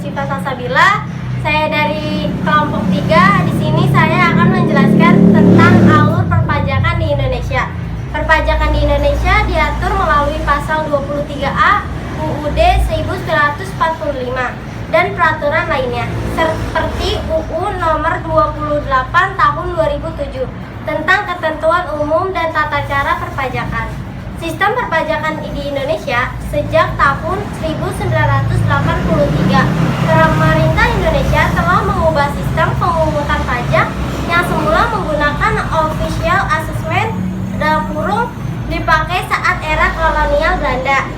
Syifa Salsabila. Saya dari kelompok 3. Di sini saya akan menjelaskan tentang alur perpajakan di Indonesia. Perpajakan di Indonesia diatur melalui pasal 23A UUD 1945 dan peraturan lainnya, seperti UU nomor 28 tahun 2007 tentang ketentuan umum dan tata cara perpajakan. Sistem perpajakan di Indonesia sejak tahun 1983. Pemerintah Indonesia telah mengubah sistem pemungutan pajak yang semula menggunakan official assessment dalam kurung dipakai saat era kolonial Belanda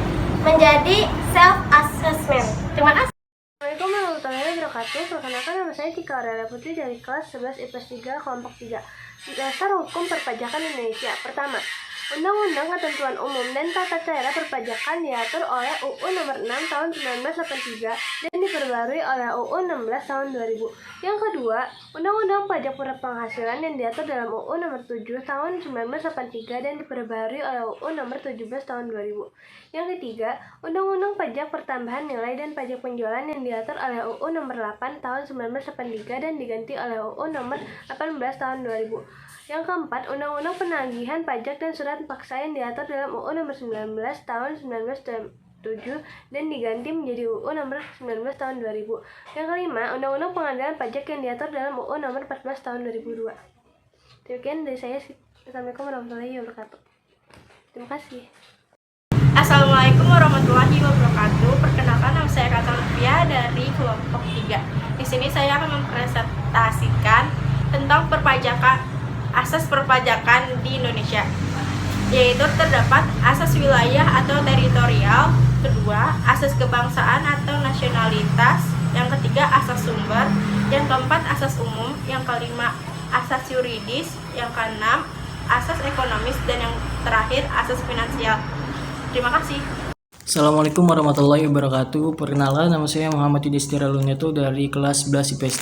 menjadi self assessment. Terima kasih. Assalamualaikum warahmatullahi wabarakatuh. Perkenalkan, nama saya Tika Aurelia Putri dari kelas 11 IPS 3 kelompok 3. Dasar hukum perpajakan Indonesia. Pertama, Undang-Undang Ketentuan Umum dan Tata Cara Perpajakan diatur oleh UU Nomor 6 Tahun 1983 dan diperbarui oleh UU 16 Tahun 2000. Yang kedua, Undang-Undang Pajak Penghasilan yang diatur dalam UU Nomor 7 Tahun 1983 dan diperbarui oleh UU Nomor 17 Tahun 2000. Yang ketiga, Undang-Undang Pajak Pertambahan Nilai dan Pajak Penjualan yang diatur oleh UU Nomor 8 Tahun 1983 dan diganti oleh UU Nomor 18 Tahun 2000. Yang keempat, Undang-Undang Penagihan Pajak dan Surat Paksa yang diatur dalam UU Nomor 19 Tahun 1997 dan diganti menjadi UU Nomor 19 Tahun 2000. Yang kelima, Undang-Undang Pengadilan Pajak yang diatur dalam UU Nomor 14 Tahun 2002. Demikian dari saya. Assalamualaikum warahmatullahi wabarakatuh. Terima kasih. Assalamualaikum warahmatullahi wabarakatuh. Perkenalkan, nama saya Kata Lutfia dari kelompok 3. Di sini saya akan mempresentasikan tentang asas perpajakan di Indonesia, yaitu terdapat asas wilayah atau teritorial, kedua asas kebangsaan atau nasionalitas, yang ketiga asas sumber, yang keempat asas umum, yang kelima asas yuridis, yang keenam asas ekonomis, dan yang terakhir asas finansial. Terima kasih. Assalamualaikum warahmatullahi wabarakatuh. Perkenalkan, nama saya Muhammad Yudhistira Luneto dari kelas 11 IPS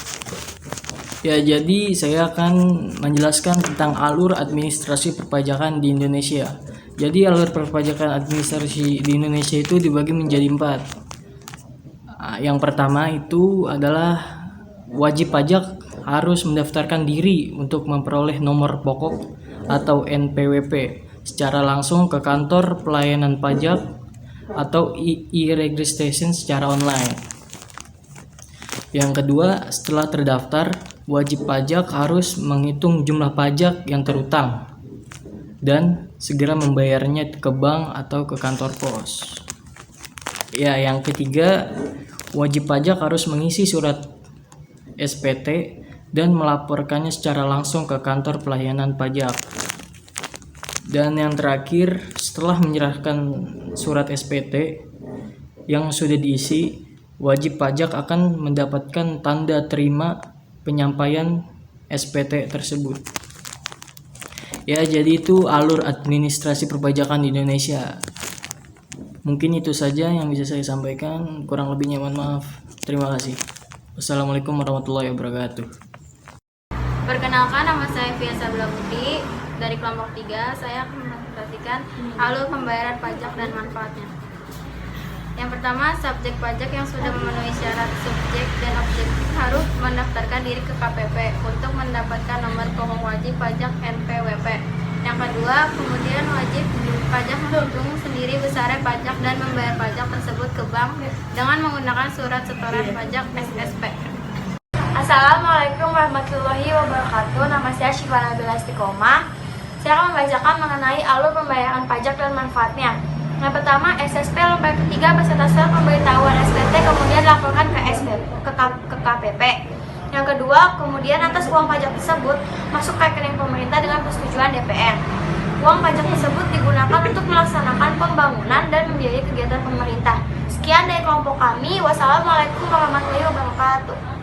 3. Ya, jadi saya akan menjelaskan tentang alur administrasi perpajakan di Indonesia. Jadi alur perpajakan administrasi di Indonesia itu dibagi menjadi 4. Yang pertama itu adalah wajib pajak harus mendaftarkan diri untuk memperoleh nomor pokok atau NPWP secara langsung ke kantor pelayanan pajak atau e-registration secara online. Yang kedua, setelah terdaftar, wajib pajak harus menghitung jumlah pajak yang terutang dan segera membayarnya ke bank atau ke kantor pos. Ya, yang ketiga, wajib pajak harus mengisi surat SPT dan melaporkannya secara langsung ke kantor pelayanan pajak. Dan yang terakhir, setelah menyerahkan surat SPT yang sudah diisi, wajib pajak akan mendapatkan tanda terima penyampaian SPT tersebut. Ya, jadi itu alur administrasi perpajakan di Indonesia. Mungkin itu saja yang bisa saya sampaikan, kurang lebihnya mohon maaf. Terima kasih. Wassalamualaikum warahmatullahi wabarakatuh. Perkenalkan, nama saya Fia Sabila Putri dari kelompok 3. Saya akan memperhatikan alur pembayaran pajak dan manfaatnya. Yang pertama, subjek pajak yang sudah memenuhi syarat subjek dan objek harus mendaftarkan diri ke KPP untuk mendapatkan nomor pokok wajib pajak NPWP. Yang kedua, kemudian wajib pajak menghitung sendiri besarnya pajak dan membayar pajak tersebut ke bank dengan menggunakan surat setoran pajak SSP. Assalamualaikum warahmatullahi wabarakatuh. Nama saya Syifa Nabila Istiqomah. Saya akan membacakan mengenai alur pembayaran pajak dan manfaatnya. Yang pertama, SSP lembar ketiga beserta surat pemberitahuan SPT kemudian dilaporkan ke KPP. Yang kedua, kemudian atas uang pajak tersebut masuk ke rekening pemerintah dengan persetujuan DPR. Uang pajak tersebut digunakan untuk melaksanakan pembangunan dan membiayai kegiatan pemerintah. Sekian dari kelompok kami. Wassalamualaikum warahmatullahi wabarakatuh.